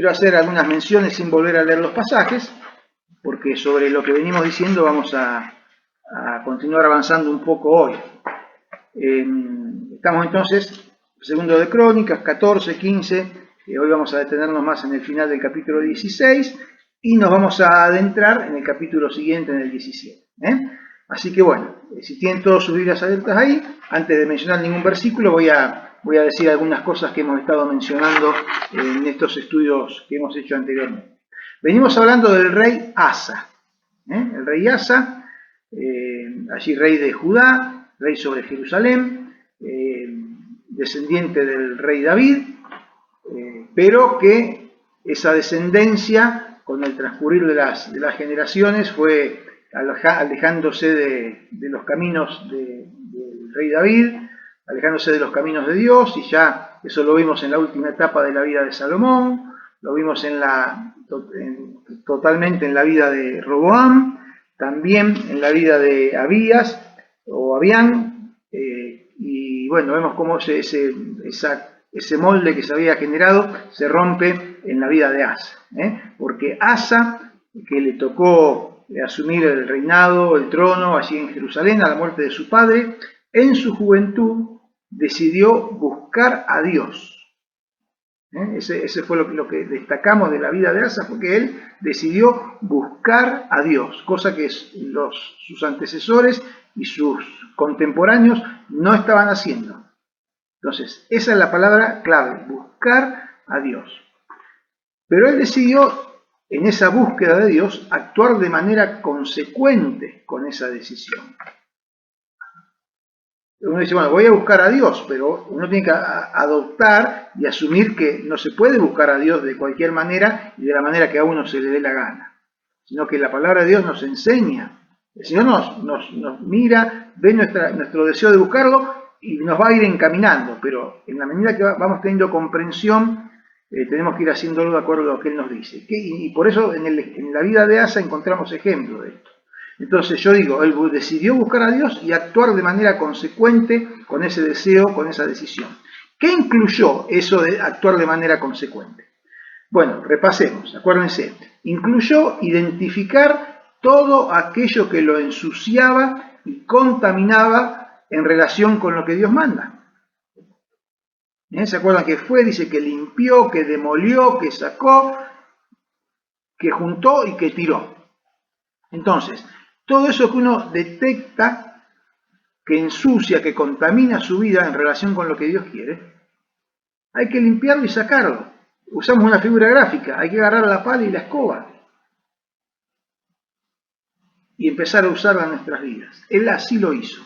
quiero hacer algunas menciones sin volver a leer los pasajes, porque sobre lo que venimos diciendo vamos a continuar avanzando un poco hoy. Estamos entonces, segundo de Crónicas, 14, 15, hoy vamos a detenernos más en el final del capítulo 16, y nos vamos a adentrar en el capítulo siguiente, en el 17. Así que bueno, si tienen todos sus Biblias abiertas ahí, antes de mencionar ningún versículo, voy a decir algunas cosas que hemos estado mencionando en estos estudios que hemos hecho anteriormente. Venimos hablando del rey Asa. El rey Asa, allí rey de Judá, rey sobre Jerusalén, descendiente del rey David, pero que esa descendencia, con el transcurrir de las generaciones, fue alejándose de los caminos del rey David, alejándose de los caminos de Dios, y ya eso lo vimos en la última etapa de la vida de Salomón, lo vimos totalmente en la vida de Roboam, también en la vida de Abías o Abián, y bueno, vemos cómo ese molde que se había generado se rompe en la vida de Asa, porque Asa, que le tocó asumir el reinado, el trono allí en Jerusalén a la muerte de su padre, en su juventud decidió buscar a Dios. Ese fue lo que destacamos de la vida de Asa, porque él decidió buscar a Dios, cosa que sus antecesores y sus contemporáneos no estaban haciendo. Entonces, esa es la palabra clave, buscar a Dios. Pero él decidió, en esa búsqueda de Dios, actuar de manera consecuente con esa decisión. Uno dice, bueno, voy a buscar a Dios, pero uno tiene que adoptar y asumir que no se puede buscar a Dios de cualquier manera y de la manera que a uno se le dé la gana, sino que la palabra de Dios nos enseña. El Señor nos mira, ve nuestro deseo de buscarlo y nos va a ir encaminando, pero en la medida que vamos teniendo comprensión, tenemos que ir haciéndolo de acuerdo a lo que Él nos dice. Y por eso en la vida de Asa encontramos ejemplos de esto. Entonces yo digo, él decidió buscar a Dios y actuar de manera consecuente con ese deseo, con esa decisión. ¿Qué incluyó eso de actuar de manera consecuente? Bueno, repasemos, acuérdense. Incluyó identificar todo aquello que lo ensuciaba y contaminaba en relación con lo que Dios manda. ¿Se acuerdan que fue? Dice que limpió, que demolió, que sacó, que juntó y que tiró. Entonces, todo eso que uno detecta que ensucia, que contamina su vida en relación con lo que Dios quiere, hay que limpiarlo y sacarlo. Usamos una figura gráfica, hay que agarrar la pala y la escoba y empezar a usarla en nuestras vidas. Él así lo hizo.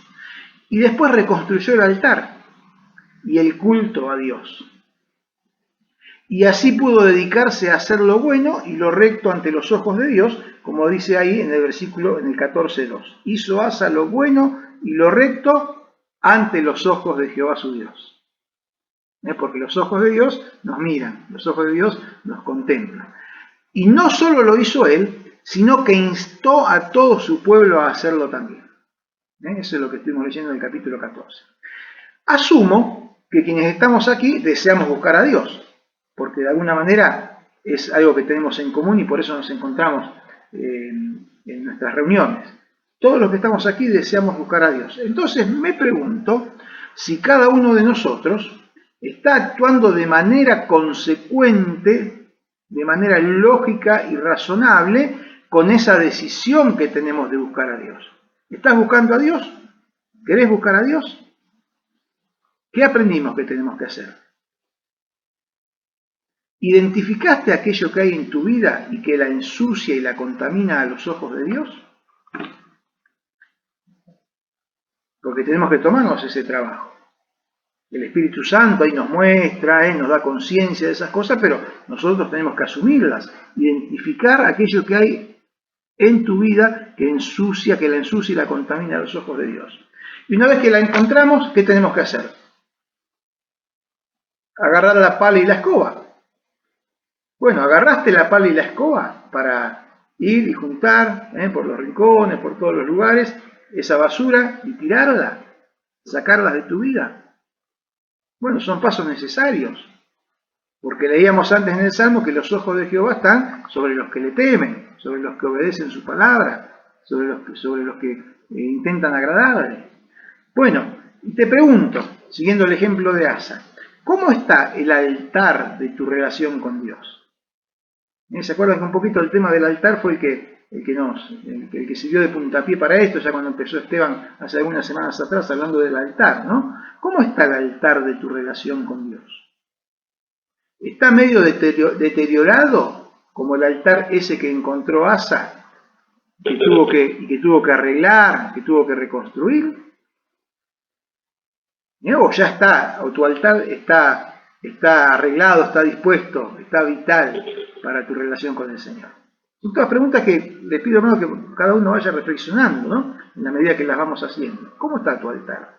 Y después reconstruyó el altar y el culto a Dios. Y así pudo dedicarse a hacer lo bueno y lo recto ante los ojos de Dios, como dice ahí en el versículo, en el 14:2. Hizo Asa lo bueno y lo recto ante los ojos de Jehová su Dios. Porque los ojos de Dios nos miran, los ojos de Dios nos contemplan. Y no solo lo hizo él, sino que instó a todo su pueblo a hacerlo también. Eso es lo que estuvimos leyendo en el capítulo 14. Asumo que quienes estamos aquí deseamos buscar a Dios, porque de alguna manera es algo que tenemos en común y por eso nos encontramos en nuestras reuniones. Todos los que estamos aquí deseamos buscar a Dios. Entonces me pregunto si cada uno de nosotros está actuando de manera consecuente, de manera lógica y razonable con esa decisión que tenemos de buscar a Dios. ¿Estás buscando a Dios? ¿Querés buscar a Dios? ¿Qué aprendimos que tenemos que hacer? ¿Identificaste aquello que hay en tu vida y que la ensucia y la contamina a los ojos de Dios? Porque tenemos que tomarnos ese trabajo. El Espíritu Santo ahí nos muestra, nos da conciencia de esas cosas, pero nosotros tenemos que asumirlas, identificar aquello que hay en tu vida que la ensucia y la contamina a los ojos de Dios. Y una vez que la encontramos, ¿qué tenemos que hacer? Agarrar la pala y la escoba. Bueno, agarraste la pala y la escoba para ir y juntar por los rincones, por todos los lugares, esa basura y tirarla, sacarlas de tu vida. Bueno, son pasos necesarios. Porque leíamos antes en el Salmo que los ojos de Jehová están sobre los que le temen, sobre los que obedecen su palabra, sobre los que intentan agradarle. Bueno, y te pregunto, siguiendo el ejemplo de Asa, ¿cómo está el altar de tu relación con Dios? ¿Se acuerdan que un poquito el tema del altar fue el que sirvió de puntapié para esto, ya cuando empezó Esteban hace algunas semanas atrás hablando del altar, ¿no? ¿Cómo está el altar de tu relación con Dios? ¿Está medio deteriorado como el altar ese que encontró Asa, que tuvo que arreglar, que tuvo que reconstruir? O ya está, o tu altar está arreglado, está dispuesto, está vital para tu relación con el Señor. Son todas preguntas que les pido, hermano, que cada uno vaya reflexionando, ¿no? En la medida que las vamos haciendo. ¿Cómo está tu altar?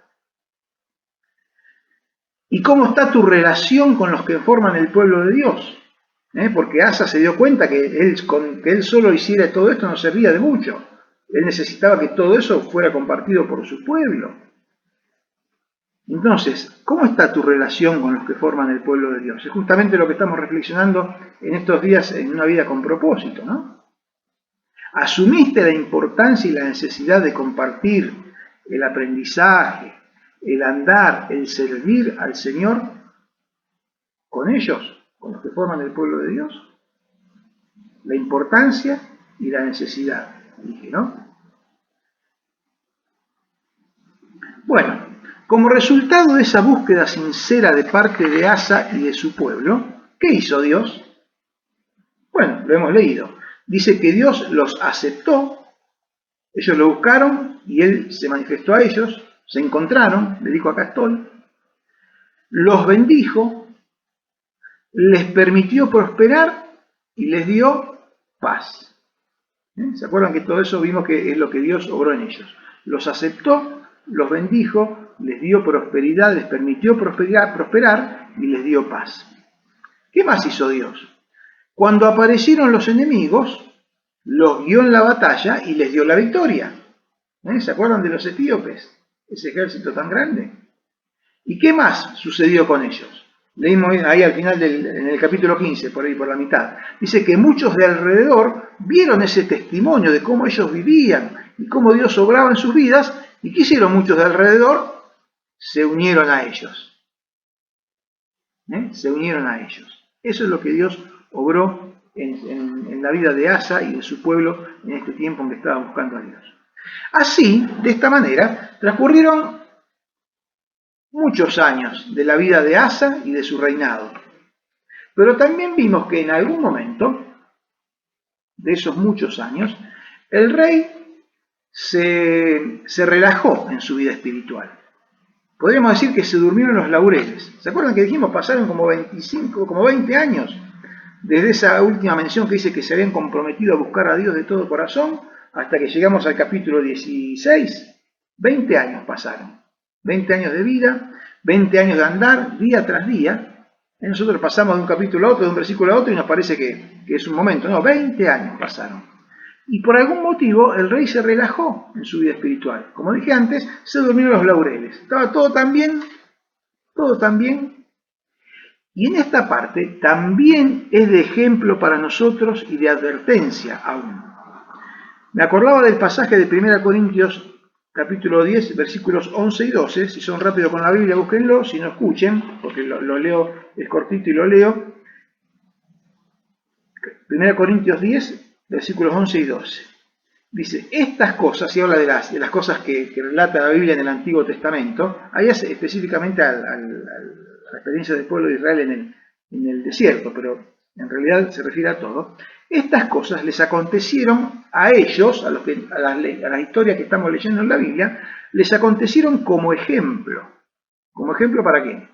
¿Y cómo está tu relación con los que forman el pueblo de Dios? Porque Asa se dio cuenta que él solo hiciera todo esto no servía de mucho. Él necesitaba que todo eso fuera compartido por su pueblo. Entonces, ¿cómo está tu relación con los que forman el pueblo de Dios? Es justamente lo que estamos reflexionando en estos días en Una Vida con Propósito, ¿no? ¿Asumiste la importancia y la necesidad de compartir el aprendizaje, el andar, el servir al Señor con ellos, con los que forman el pueblo de Dios? La importancia y la necesidad, dije, ¿no? Bueno, como resultado de esa búsqueda sincera de parte de Asa y de su pueblo, ¿qué hizo Dios? Bueno, lo hemos leído. Dice que Dios los aceptó, ellos lo buscaron y Él se manifestó a ellos, se encontraron, le dijo acá estoy, los bendijo, les permitió prosperar y les dio paz. ¿Se acuerdan que todo eso vimos que es lo que Dios obró en ellos? Los aceptó, los bendijo, les dio prosperidad, les permitió prosperar y les dio paz. ¿Qué más hizo Dios? Cuando aparecieron los enemigos, los guió en la batalla y les dio la victoria. ¿Se acuerdan de los etíopes? Ese ejército tan grande. ¿Y qué más sucedió con ellos? Leímos ahí al final en el capítulo 15, por ahí por la mitad. Dice que muchos de alrededor vieron ese testimonio de cómo ellos vivían y cómo Dios obraba en sus vidas. ¿Y qué hicieron muchos de alrededor? Se unieron a ellos. Se unieron a ellos. Eso es lo que Dios obró en la vida de Asa y de su pueblo en este tiempo en que estaba buscando a Dios. Así, de esta manera, transcurrieron muchos años de la vida de Asa y de su reinado. Pero también vimos que en algún momento de esos muchos años, el rey se relajó en su vida espiritual. Podríamos decir que se durmieron los laureles. ¿Se acuerdan que dijimos pasaron como 20 años desde esa última mención que dice que se habían comprometido a buscar a Dios de todo corazón hasta que llegamos al capítulo 16? 20 años pasaron. 20 años de vida, 20 años de andar día tras día. Nosotros pasamos de un capítulo a otro, de un versículo a otro y nos parece que es un momento. No, 20 años pasaron. Y por algún motivo el rey se relajó en su vida espiritual. Como dije antes, se durmieron los laureles. Estaba todo tan bien, todo tan bien. Y en esta parte también es de ejemplo para nosotros y de advertencia aún. Me acordaba del pasaje de 1 Corintios capítulo 10, versículos 11 y 12. Si son rápidos con la Biblia, búsquenlo. Si no, escuchen, porque lo leo, es cortito y lo leo. 1 Corintios 10, versículos 11 y 12. Dice, estas cosas, y habla de las cosas que relata la Biblia en el Antiguo Testamento, ahí hace específicamente a la experiencia del pueblo de Israel en el desierto, pero en realidad se refiere a todo. Estas cosas les acontecieron a ellos, a las historias que estamos leyendo en la Biblia, les acontecieron como ejemplo. ¿Como ejemplo para qué?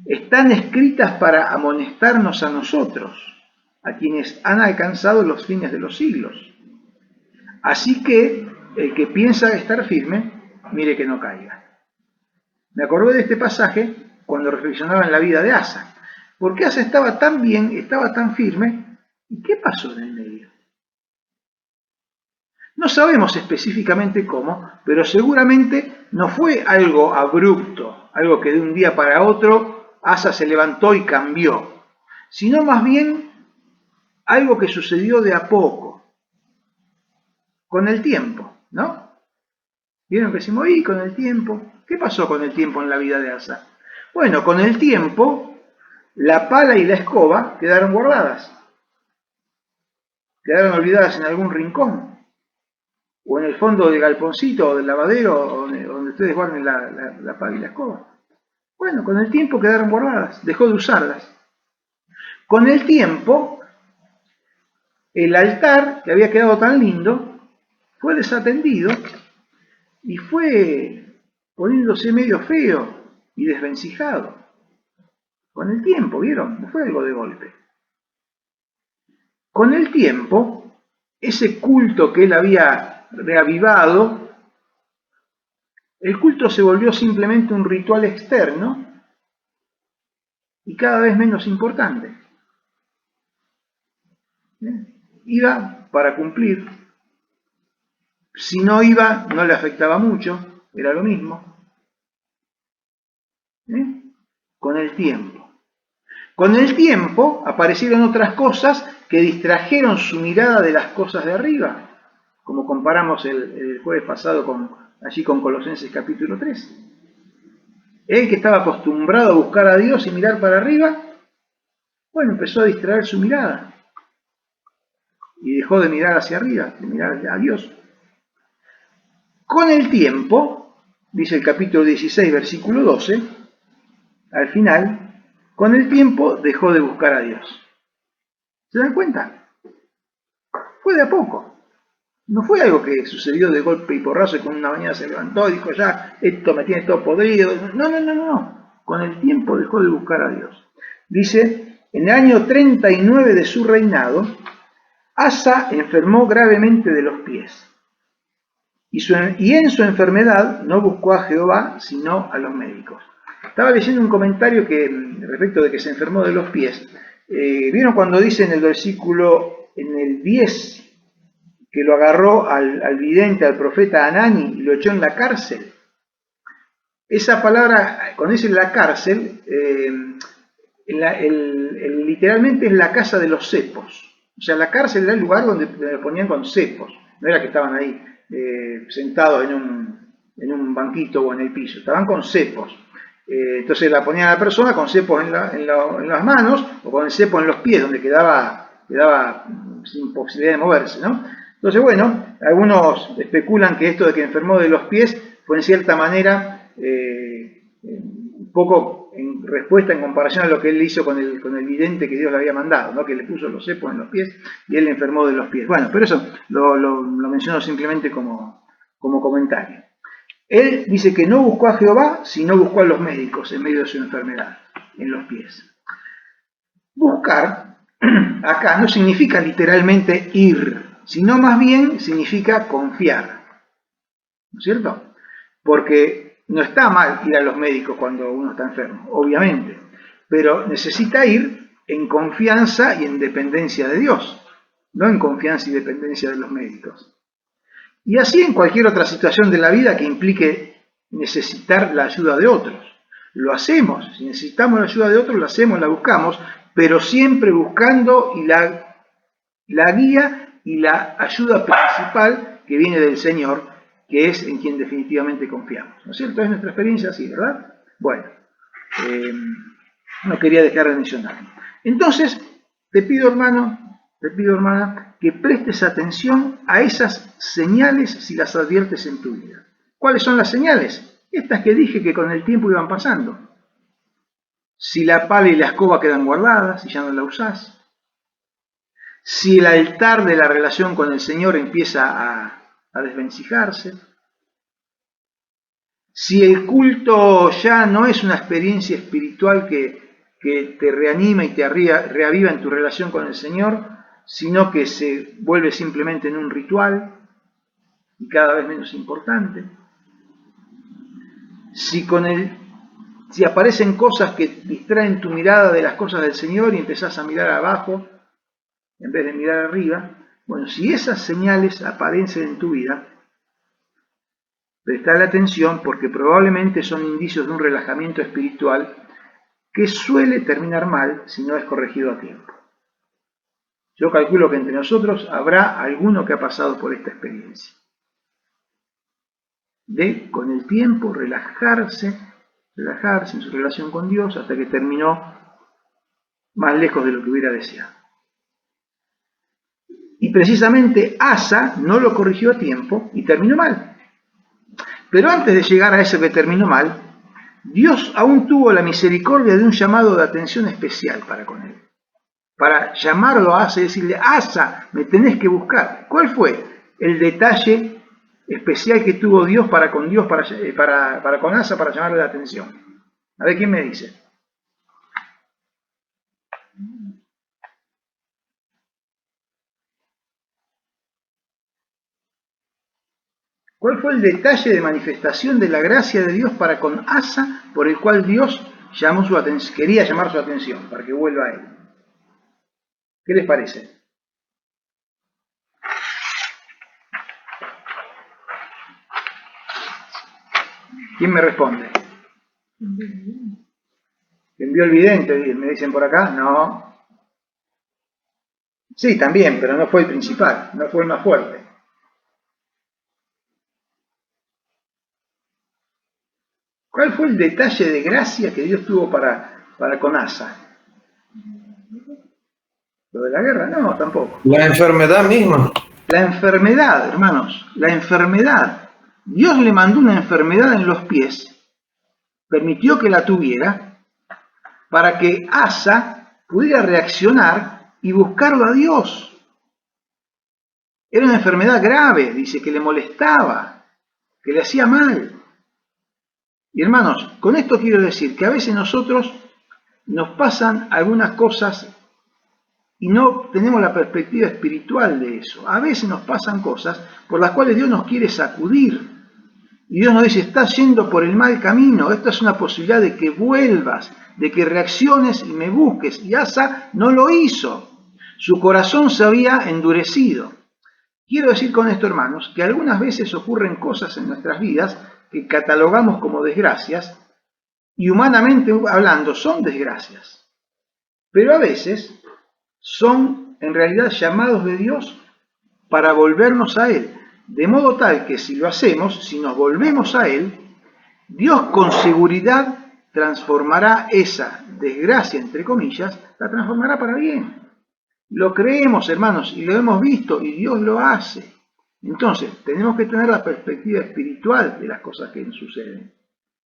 Están escritas para amonestarnos a nosotros, a quienes han alcanzado los fines de los siglos. Así que el que piensa estar firme, mire que no caiga. Me acordé de este pasaje cuando reflexionaba en la vida de Asa. Porque Asa estaba tan bien, estaba tan firme, ¿y qué pasó en el medio? No sabemos específicamente cómo, pero seguramente no fue algo abrupto, algo que de un día para otro Asa se levantó y cambió, sino más bien algo que sucedió de a poco, con el tiempo, ¿no? ¿Vieron que decimos, y con el tiempo? ¿Qué pasó con el tiempo en la vida de Asa? Bueno, con el tiempo, la pala y la escoba quedaron guardadas, quedaron olvidadas en algún rincón, o en el fondo del galponcito o del lavadero, donde ustedes guarden la pala y la escoba. Bueno, con el tiempo quedaron guardadas, dejó de usarlas. Con el tiempo, el altar, que había quedado tan lindo, fue desatendido y fue poniéndose medio feo y desvencijado. Con el tiempo, ¿vieron? No fue algo de golpe. Con el tiempo, ese culto que él había reavivado, el culto se volvió simplemente un ritual externo y cada vez menos importante. Iba para cumplir. Si no iba, no le afectaba mucho, era lo mismo. Con el tiempo. Con el tiempo aparecieron otras cosas que distrajeron su mirada de las cosas de arriba, como comparamos el jueves pasado allí con Colosenses capítulo 3. Él que estaba acostumbrado a buscar a Dios y mirar para arriba, bueno, empezó a distraer su mirada y dejó de mirar hacia arriba, de mirar a Dios. Con el tiempo, dice el capítulo 16, versículo 12, al final, con el tiempo dejó de buscar a Dios. ¿Se dan cuenta? Fue de a poco. No fue algo que sucedió de golpe y porrazo y con una mañana se levantó y dijo, ya, esto me tiene todo podrido. No. Con el tiempo dejó de buscar a Dios. Dice, en el año 39 de su reinado, Asa enfermó gravemente de los pies. Y en su enfermedad no buscó a Jehová, sino a los médicos. Estaba leyendo un comentario respecto de que se enfermó de los pies. ¿Vieron cuando dice en el versículo, en el 10, que lo agarró al vidente, al profeta Anani, y lo echó en la cárcel? Esa palabra, cuando dice la cárcel, literalmente es la casa de los cepos. O sea, la cárcel era el lugar donde lo ponían con cepos. No era que estaban ahí sentados en un banquito o en el piso. Estaban con cepos. Entonces la ponían a la persona con cepos en las manos o con el cepo en los pies, donde quedaba sin posibilidad de moverse, ¿no? Entonces, bueno, algunos especulan que esto de que enfermó de los pies fue en cierta manera un poco en respuesta en comparación a lo que él hizo con el vidente que Dios le había mandado, ¿no? Que le puso los cepos en los pies y él enfermó de los pies. Bueno, pero eso lo menciono simplemente como comentario. Él dice que no buscó a Jehová, sino buscó a los médicos en medio de su enfermedad, en los pies. Buscar, acá, no significa literalmente ir, sino más bien significa confiar. ¿No es cierto? Porque no está mal ir a los médicos cuando uno está enfermo, obviamente, pero necesita ir en confianza y en dependencia de Dios, no en confianza y dependencia de los médicos. Y así en cualquier otra situación de la vida que implique necesitar la ayuda de otros. Lo hacemos, si necesitamos la ayuda de otros, la hacemos, la buscamos, pero siempre buscando la guía y la ayuda principal que viene del Señor, que es en quien definitivamente confiamos. ¿No es cierto? Es nuestra experiencia así, ¿verdad? Bueno, no quería dejar de mencionarlo. Entonces, te pido, hermano, hermana, que prestes atención a esas señales si las adviertes en tu vida. ¿Cuáles son las señales? Estas que dije que con el tiempo iban pasando. Si la pala y la escoba quedan guardadas y ya no la usás. Si el altar de la relación con el Señor empieza a desvencijarse. Si el culto ya no es una experiencia espiritual que te reanima y te reaviva en tu relación con el Señor, sino que se vuelve simplemente en un ritual y cada vez menos importante. Si aparecen cosas que distraen tu mirada de las cosas del Señor y empezás a mirar abajo en vez de mirar arriba, bueno, si esas señales aparecen en tu vida, prestale atención porque probablemente son indicios de un relajamiento espiritual que suele terminar mal si no es corregido a tiempo. Yo calculo que entre nosotros habrá alguno que ha pasado por esta experiencia. De, con el tiempo, relajarse en su relación con Dios hasta que terminó más lejos de lo que hubiera deseado. Y precisamente Asa no lo corrigió a tiempo y terminó mal. Pero antes de llegar a eso que terminó mal, Dios aún tuvo la misericordia de un llamado de atención especial para con él. Para llamarlo a Asa y decirle, Asa, me tenés que buscar. ¿Cuál fue el detalle especial que tuvo Dios para con Asa para llamarle la atención? A ver, ¿quién me dice? ¿Cuál fue el detalle de manifestación de la gracia de Dios para con Asa por el cual Dios quería llamar su atención para que vuelva a él? ¿Qué les parece? ¿Quién me responde? ¿Envió el vidente? Me dicen por acá. No. Sí, también, pero no fue el principal, no fue el más fuerte. ¿Cuál fue el detalle de gracia que Dios tuvo para con Asa? ¿Lo de la guerra? No, tampoco. La enfermedad misma. La enfermedad, hermanos, la enfermedad. Dios le mandó una enfermedad en los pies, permitió que la tuviera, para que Asa pudiera reaccionar y buscarlo a Dios. Era una enfermedad grave, dice, que le molestaba, que le hacía mal. Y hermanos, con esto quiero decir que a veces nosotros nos pasan algunas cosas y no tenemos la perspectiva espiritual de eso. A veces nos pasan cosas por las cuales Dios nos quiere sacudir. Y Dios nos dice, estás yendo por el mal camino, esta es una posibilidad de que vuelvas, de que reacciones y me busques. Y Asa no lo hizo. Su corazón se había endurecido. Quiero decir con esto, hermanos, que algunas veces ocurren cosas en nuestras vidas que catalogamos como desgracias y humanamente hablando son desgracias. Pero a veces son en realidad llamados de Dios para volvernos a Él. De modo tal que si lo hacemos, si nos volvemos a Él, Dios con seguridad transformará esa desgracia, entre comillas, la transformará para bien. Lo creemos, hermanos, y lo hemos visto, y Dios lo hace. Entonces, tenemos que tener la perspectiva espiritual de las cosas que nos suceden.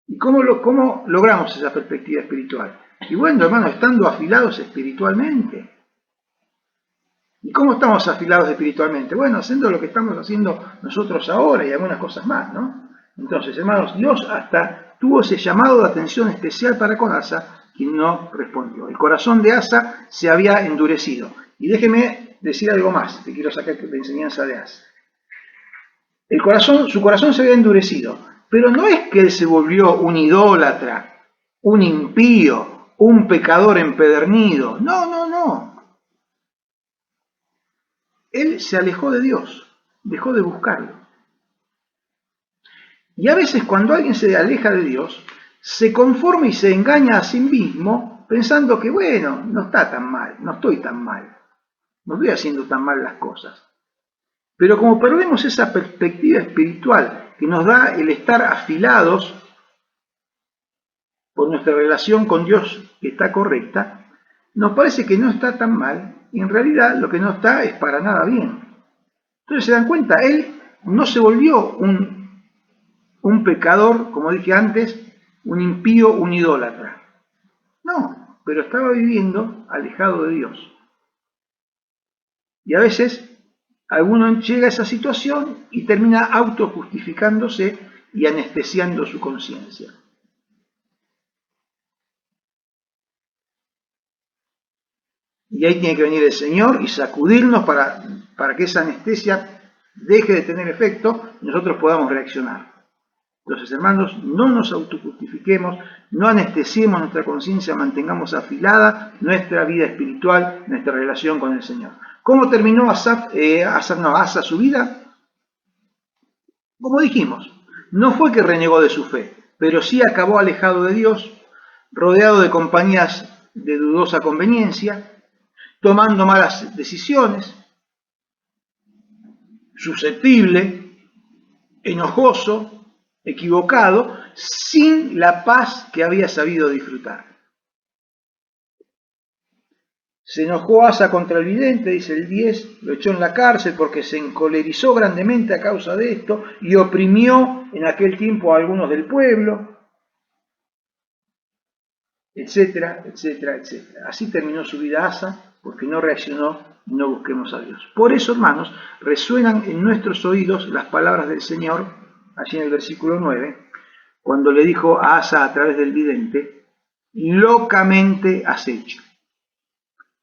¿Y cómo logramos esa perspectiva espiritual? Y bueno, hermanos, estando afilados espiritualmente. ¿Y cómo estamos afilados espiritualmente? Bueno, haciendo lo que estamos haciendo nosotros ahora y algunas cosas más, ¿no? Entonces, hermanos, Dios hasta tuvo ese llamado de atención especial para con Asa, quien no respondió. El corazón de Asa se había endurecido. Y déjeme decir algo más, que quiero sacar de enseñanza de Asa. Su corazón se había endurecido, pero no es que él se volvió un idólatra, un impío, un pecador empedernido. No, no, no. Él se alejó de Dios, dejó de buscarlo. Y a veces cuando alguien se aleja de Dios, se conforma y se engaña a sí mismo pensando que, bueno, no está tan mal, no estoy tan mal, no estoy haciendo tan mal las cosas. Pero como perdemos esa perspectiva espiritual que nos da el estar afilados por nuestra relación con Dios que está correcta, nos parece que no está tan mal y en realidad lo que no está es para nada bien. Entonces se dan cuenta, él no se volvió un pecador, como dije antes, un impío, un idólatra. No, pero estaba viviendo alejado de Dios. Y a veces alguno llega a esa situación y termina autojustificándose y anestesiando su conciencia. Y ahí tiene que venir el Señor y sacudirnos para que esa anestesia deje de tener efecto y nosotros podamos reaccionar. Entonces, hermanos, no nos autojustifiquemos, no anestesiemos nuestra conciencia, mantengamos afilada nuestra vida espiritual, nuestra relación con el Señor. ¿Cómo terminó Asa su vida? Como dijimos, no fue que renegó de su fe, pero sí acabó alejado de Dios, rodeado de compañías de dudosa conveniencia, tomando malas decisiones, susceptible, enojoso, equivocado, sin la paz que había sabido disfrutar. Se enojó Asa contra el vidente, dice el 10, lo echó en la cárcel porque se encolerizó grandemente a causa de esto y oprimió en aquel tiempo a algunos del pueblo, etcétera, etcétera, etcétera. Así terminó su vida Asa porque no reaccionó y no busquemos a Dios. Por eso, hermanos, resuenan en nuestros oídos las palabras del Señor, allí en el versículo 9, cuando le dijo a Asa a través del vidente, locamente has hecho.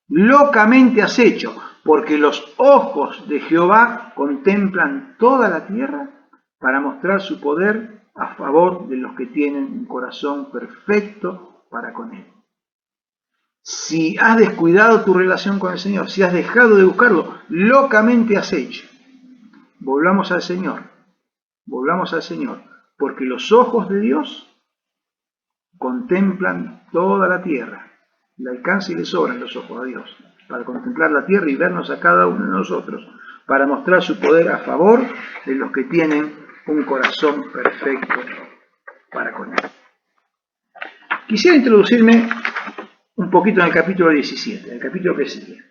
Locamente has hecho, porque los ojos de Jehová contemplan toda la tierra para mostrar su poder a favor de los que tienen un corazón perfecto para con él. Si has descuidado tu relación con el Señor, si has dejado de buscarlo, locamente has hecho. Volvamos al Señor, porque los ojos de Dios contemplan toda la tierra. Le alcanza y le sobran los ojos a Dios para contemplar la tierra y vernos a cada uno de nosotros, para mostrar su poder a favor de los que tienen un corazón perfecto para con él. Quisiera introducirme un poquito en el capítulo 17, el capítulo que sigue.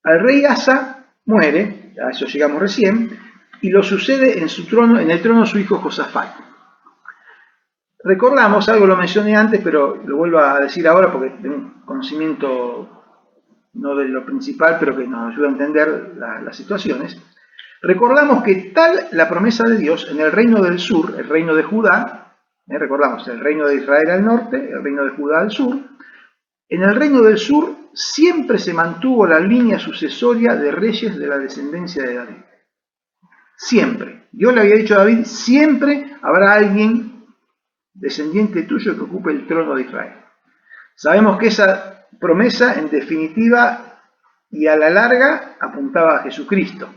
Al rey Asa muere, a eso llegamos recién, y lo sucede en su trono, en el trono su hijo Josafat. Recordamos, algo lo mencioné antes, pero lo vuelvo a decir ahora porque tengo un conocimiento no de lo principal, pero que nos ayuda a entender las situaciones. Recordamos que tal la promesa de Dios en el reino del sur, el reino de Judá, recordamos, el reino de Israel al norte, el reino de Judá al sur, en el reino del sur siempre se mantuvo la línea sucesoria de reyes de la descendencia de David. Siempre. Dios le había dicho a David, siempre habrá alguien descendiente tuyo que ocupe el trono de Israel. Sabemos que esa promesa, en definitiva y a la larga, apuntaba a Jesucristo,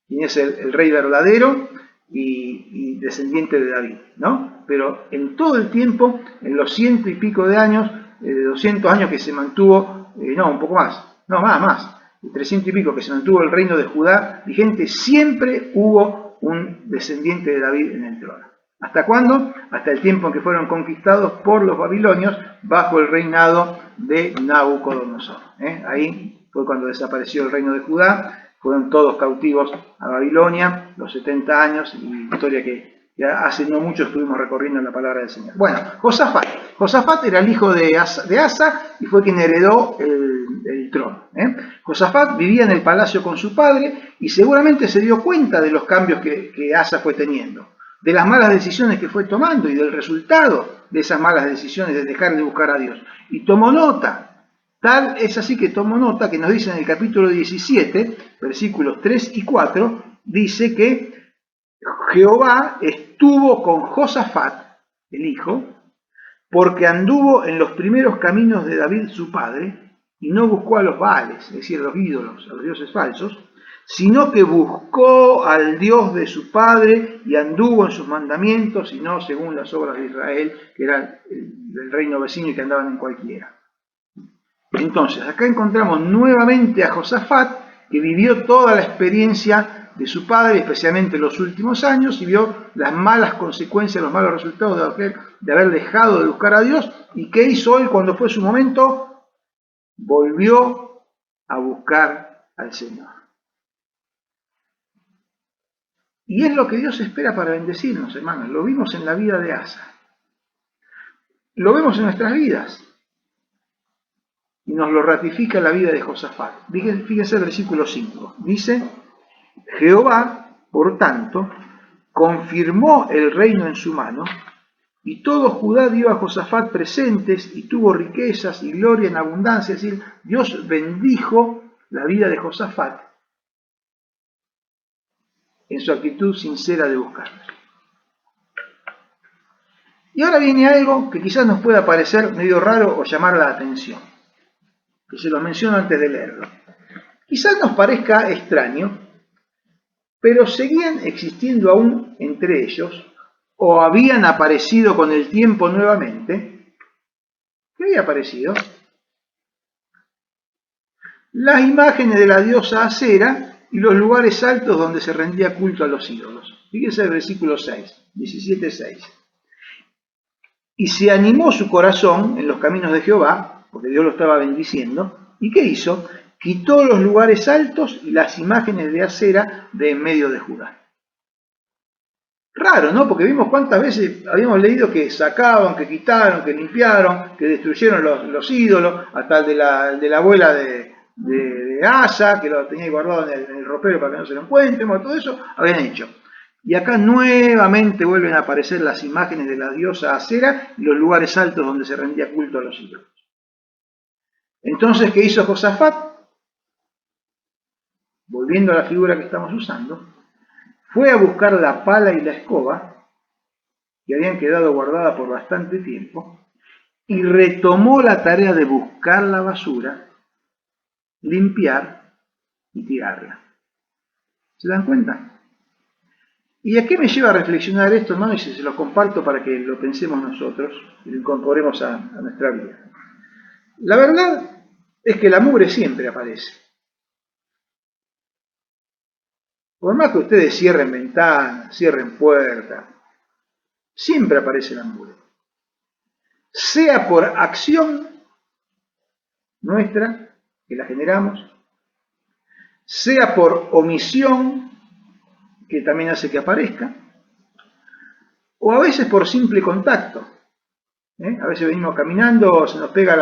quien es el rey verdadero y descendiente de David, ¿no? Pero en todo el tiempo, en los 100 y pico de años, 200 años que se mantuvo, un poco más, más, 300 y pico que se mantuvo el reino de Judá vigente, siempre hubo un descendiente de David en el trono. ¿Hasta cuándo? Hasta el tiempo en que fueron conquistados por los babilonios bajo el reinado de Nabucodonosor. Ahí fue cuando desapareció el reino de Judá, fueron todos cautivos a Babilonia, los 70 años, y historia que ya hace no mucho estuvimos recorriendo en la palabra del Señor. Bueno, Josafat era el hijo de Asa y fue quien heredó el trono. Josafat vivía en el palacio con su padre y seguramente se dio cuenta de los cambios que Asa fue teniendo, de las malas decisiones que fue tomando y del resultado de esas malas decisiones de dejar de buscar a Dios. Y tomó nota. Tal es así que tomó nota que nos dice en el capítulo 17, versículos 3 y 4, dice que Jehová estuvo con Josafat, el hijo, porque anduvo en los primeros caminos de David su padre, y no buscó a los Baales, es decir, a los ídolos, a los dioses falsos, sino que buscó al Dios de su padre y anduvo en sus mandamientos y no según las obras de Israel, que era el reino vecino y que andaban en cualquiera. Entonces, acá encontramos nuevamente a Josafat, que vivió toda la experiencia de su padre, especialmente los últimos años, y vio las malas consecuencias, los malos resultados de haber dejado de buscar a Dios. ¿Y qué hizo él cuando fue su momento? Volvió a buscar al Señor. Y es lo que Dios espera para bendecirnos, hermanos. Lo vimos en la vida de Asa. Lo vemos en nuestras vidas. Y nos lo ratifica la vida de Josafat. Fíjense el versículo 5. Dice, Jehová, por tanto, confirmó el reino en su mano, y todo Judá dio a Josafat presentes, y tuvo riquezas y gloria en abundancia. Es decir, Dios bendijo la vida de Josafat en su actitud sincera de buscarlo. Y ahora viene algo que quizás nos pueda parecer medio raro o llamar la atención, que se lo menciono antes de leerlo. Quizás nos parezca extraño, pero seguían existiendo aún entre ellos o habían aparecido con el tiempo nuevamente. ¿Qué había aparecido? Las imágenes de la diosa Acera y los lugares altos donde se rendía culto a los ídolos. Fíjense el versículo 6, 17:6. Y se animó su corazón en los caminos de Jehová, porque Dios lo estaba bendiciendo. ¿Y qué hizo? Quitó los lugares altos y las imágenes de Acera de en medio de Judá. Raro, ¿no? Porque vimos cuántas veces habíamos leído que sacaban, que quitaron, que limpiaron, que destruyeron los ídolos, hasta el de la abuela de Asa, que lo tenía guardado en el ropero para que no se lo encuentren, todo eso habían hecho. Y acá nuevamente vuelven a aparecer las imágenes de la diosa Acera y los lugares altos donde se rendía culto a los ídolos. Entonces, ¿qué hizo Josafat? Volviendo a la figura que estamos usando, fue a buscar la pala y la escoba, que habían quedado guardadas por bastante tiempo, y retomó la tarea de buscar la basura, limpiar y tirarla. ¿Se dan cuenta? ¿Y a qué me lleva a reflexionar esto, hermano? Y se lo comparto para que lo pensemos nosotros y lo incorporemos a nuestra vida. La verdad es que la mugre siempre aparece. Por más que ustedes cierren ventanas, cierren puertas, siempre aparece la mugre. Sea por acción nuestra, que la generamos, sea por omisión, que también hace que aparezca, o a veces por simple contacto. A veces venimos caminando, se nos pega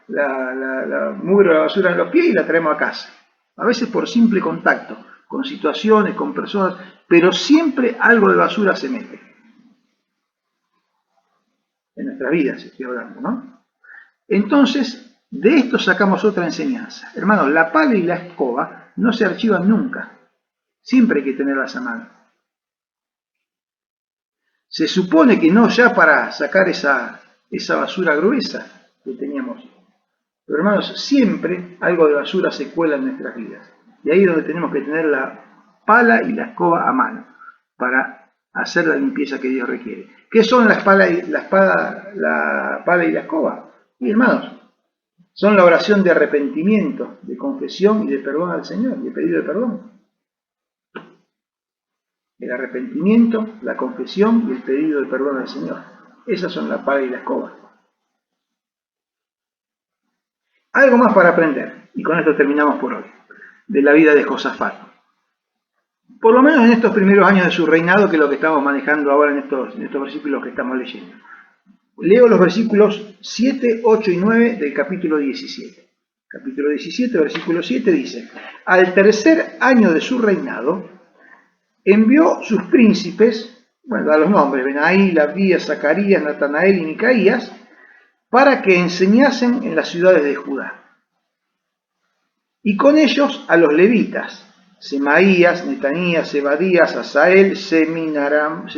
la mugre o la basura en los pies y la traemos a casa. A veces por simple contacto, con situaciones, con personas, pero siempre algo de basura se mete. En nuestras vidas estoy hablando, ¿no? Entonces, de esto sacamos otra enseñanza. Hermanos, la pala y la escoba no se archivan nunca. Siempre hay que tenerlas a mano. Se supone que no ya para sacar esa basura gruesa que teníamos. Pero hermanos, siempre algo de basura se cuela en nuestras vidas. Y ahí es donde tenemos que tener la pala y la escoba a mano para hacer la limpieza que Dios requiere. ¿Qué son la pala y la escoba? Y hermanos, son la oración de arrepentimiento, de confesión y de perdón al Señor, de pedido de perdón. El arrepentimiento, la confesión y el pedido de perdón al Señor. Esas son la pala y la escoba. Algo más para aprender, y con esto terminamos por hoy, de la vida de Josafat. Por lo menos en estos primeros años de su reinado, que es lo que estamos manejando ahora en estos versículos que estamos leyendo. Leo los versículos 7, 8 y 9 del capítulo 17. Capítulo 17, versículo 7 dice: al tercer año de su reinado, envió sus príncipes, bueno, a los nombres, Benaí, Abdías, Zacarías, Natanael y Micaías, para que enseñasen en las ciudades de Judá. Y con ellos a los levitas, Semaías, Netanías, Zebadías, Asael, Semiramot,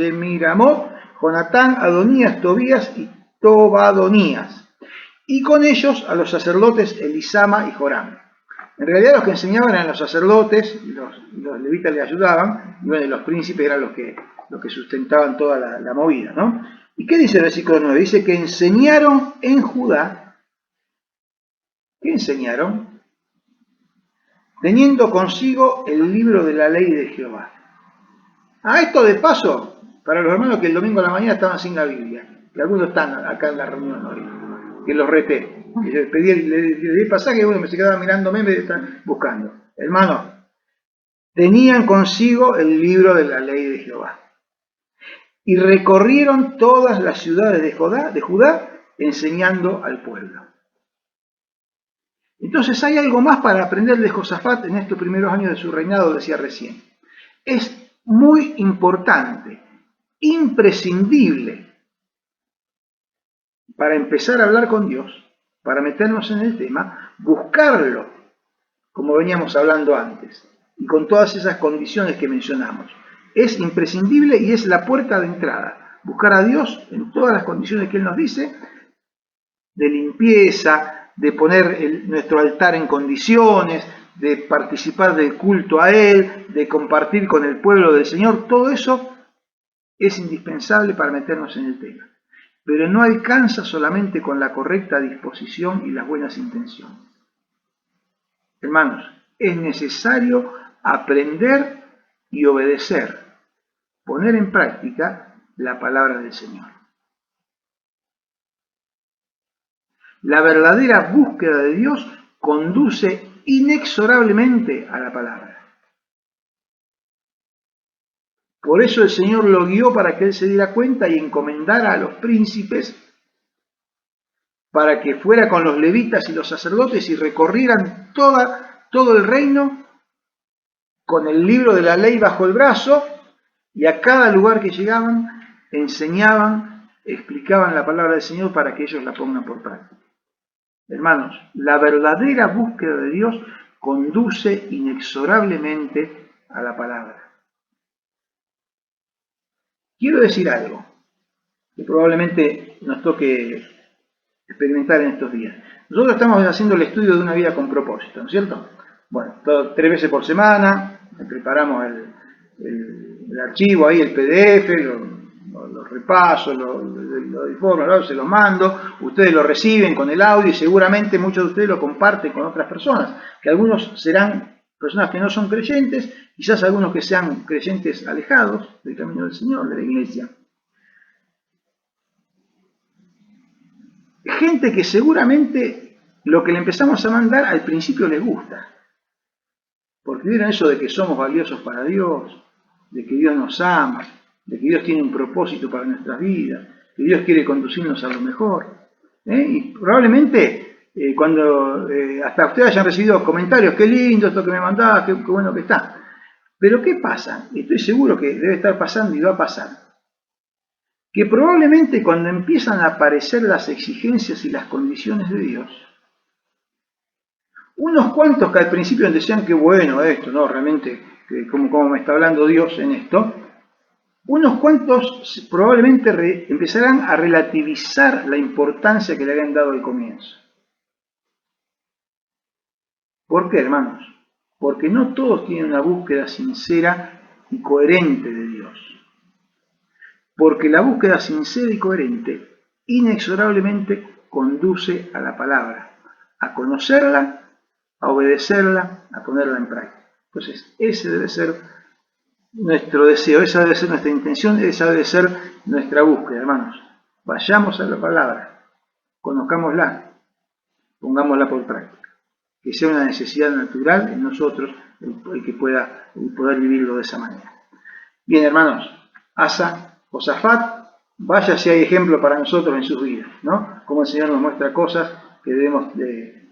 Jonatán, Adonías, Tobías y Tobadonías. Y con ellos a los sacerdotes Elisama y Joram. En realidad los que enseñaban eran los sacerdotes, y los levitas le ayudaban, y bueno, los príncipes eran los que sustentaban toda la movida, ¿no? ¿Y qué dice el versículo 9? Dice que enseñaron en Judá. ¿Qué enseñaron? Teniendo consigo el libro de la ley de Jehová. A esto de paso, para los hermanos que el domingo a la mañana estaban sin la Biblia, que algunos están acá en la reunión hoy, que los reté, que les pedí el pasaje y uno me se quedaba mirándome en vez de estar buscando. Hermano, tenían consigo el libro de la ley de Jehová. Y recorrieron todas las ciudades de Judá enseñando al pueblo. Entonces hay algo más para aprender de Josafat en estos primeros años de su reinado, decía recién. Es muy importante, imprescindible, para empezar a hablar con Dios, para meternos en el tema, buscarlo, como veníamos hablando antes, y con todas esas condiciones que mencionamos. Es imprescindible y es la puerta de entrada. Buscar a Dios en todas las condiciones que Él nos dice, de limpieza, de poner nuestro altar en condiciones, de participar del culto a Él, de compartir con el pueblo del Señor. Todo eso es indispensable para meternos en el tema, pero no alcanza solamente con la correcta disposición y las buenas intenciones. Hermanos, es necesario aprender y obedecer, poner en práctica la palabra del Señor. La verdadera búsqueda de Dios conduce inexorablemente a la palabra. Por eso el Señor lo guió para que él se diera cuenta y encomendara a los príncipes para que fuera con los levitas y los sacerdotes y recorrieran todo el reino con el libro de la ley bajo el brazo, y a cada lugar que llegaban enseñaban, explicaban la palabra del Señor para que ellos la pongan por práctica. Hermanos, la verdadera búsqueda de Dios conduce inexorablemente a la palabra. Quiero decir algo que probablemente nos toque experimentar en estos días. Nosotros estamos haciendo el estudio de una vida con propósito, ¿no es cierto? Bueno, 3 veces por semana, preparamos el archivo ahí, el PDF, lo repaso, lo informo, se lo mando, ustedes lo reciben con el audio y seguramente muchos de ustedes lo comparten con otras personas, que algunos serán personas que no son creyentes, quizás algunos que sean creyentes alejados del camino del Señor, de la iglesia. Gente que seguramente lo que le empezamos a mandar al principio les gusta, porque vieron eso de que somos valiosos para Dios, de que Dios nos ama, de que Dios tiene un propósito para nuestras vidas, que Dios quiere conducirnos a lo mejor. Y probablemente cuando hasta ustedes hayan recibido comentarios, qué lindo esto que me mandaba, qué bueno que está. Pero ¿qué pasa? Estoy seguro que debe estar pasando y va a pasar. Que probablemente cuando empiezan a aparecer las exigencias y las condiciones de Dios, unos cuantos que al principio decían que bueno esto, no, realmente, como me está hablando Dios en esto, unos cuantos probablemente empezarán a relativizar la importancia que le habían dado al comienzo. ¿Por qué, hermanos? Porque no todos tienen una búsqueda sincera y coherente de Dios. Porque la búsqueda sincera y coherente inexorablemente conduce a la palabra, a conocerla, a obedecerla, a ponerla en práctica. Entonces, ese debe ser nuestro deseo, esa debe ser nuestra intención, esa debe ser nuestra búsqueda, hermanos. Vayamos a la palabra, conozcámosla, pongámosla por práctica. Que sea una necesidad natural en nosotros el que pueda poder vivirlo de esa manera. Bien, hermanos, Asa, Josafat, vaya si hay ejemplo para nosotros en sus vidas, ¿no? Como el Señor nos muestra cosas que debemos de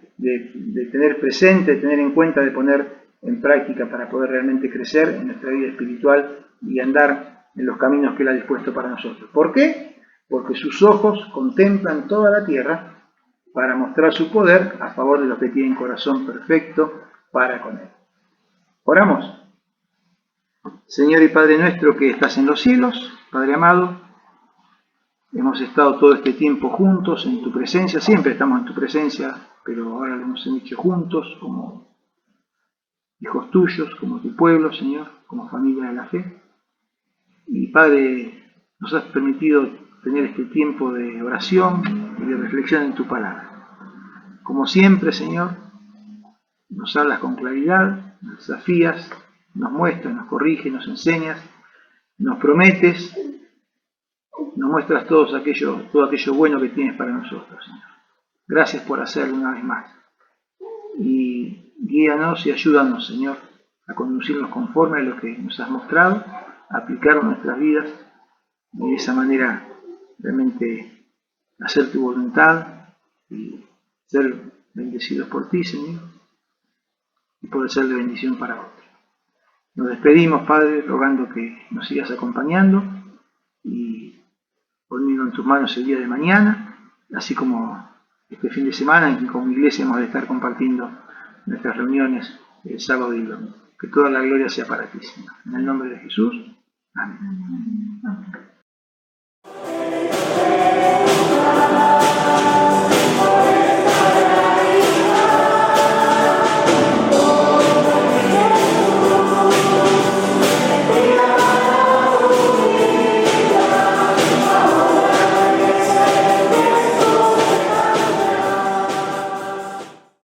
tener presente, de tener en cuenta, de poner en práctica para poder realmente crecer en nuestra vida espiritual y andar en los caminos que Él ha dispuesto para nosotros. ¿Por qué? Porque sus ojos contemplan toda la tierra para mostrar su poder a favor de los que tienen corazón perfecto para con Él. Oramos. Señor y Padre nuestro que estás en los cielos, Padre amado, hemos estado todo este tiempo juntos en tu presencia, siempre estamos en tu presencia, pero ahora lo hemos hecho juntos como hijos tuyos, como tu pueblo, Señor, como familia de la fe. Y Padre, nos has permitido tener este tiempo de oración y de reflexión en tu palabra. Como siempre, Señor, nos hablas con claridad, nos desafías, nos muestras, nos corriges, nos enseñas, nos prometes, nos muestras todo aquello bueno que tienes para nosotros, Señor. Gracias por hacerlo una vez más. Y guíanos y ayúdanos, Señor, a conducirnos conforme a lo que nos has mostrado, a aplicarlo en nuestras vidas y de esa manera realmente hacer tu voluntad y ser bendecidos por ti, Señor, y poder ser de bendición para otros. Nos despedimos, Padre, rogando que nos sigas acompañando y poniendo en tus manos el día de mañana, así como este fin de semana en que como iglesia hemos de estar compartiendo nuestras reuniones el sábado y el domingo. Que toda la gloria sea para ti, Señor. En el nombre de Jesús. Amén.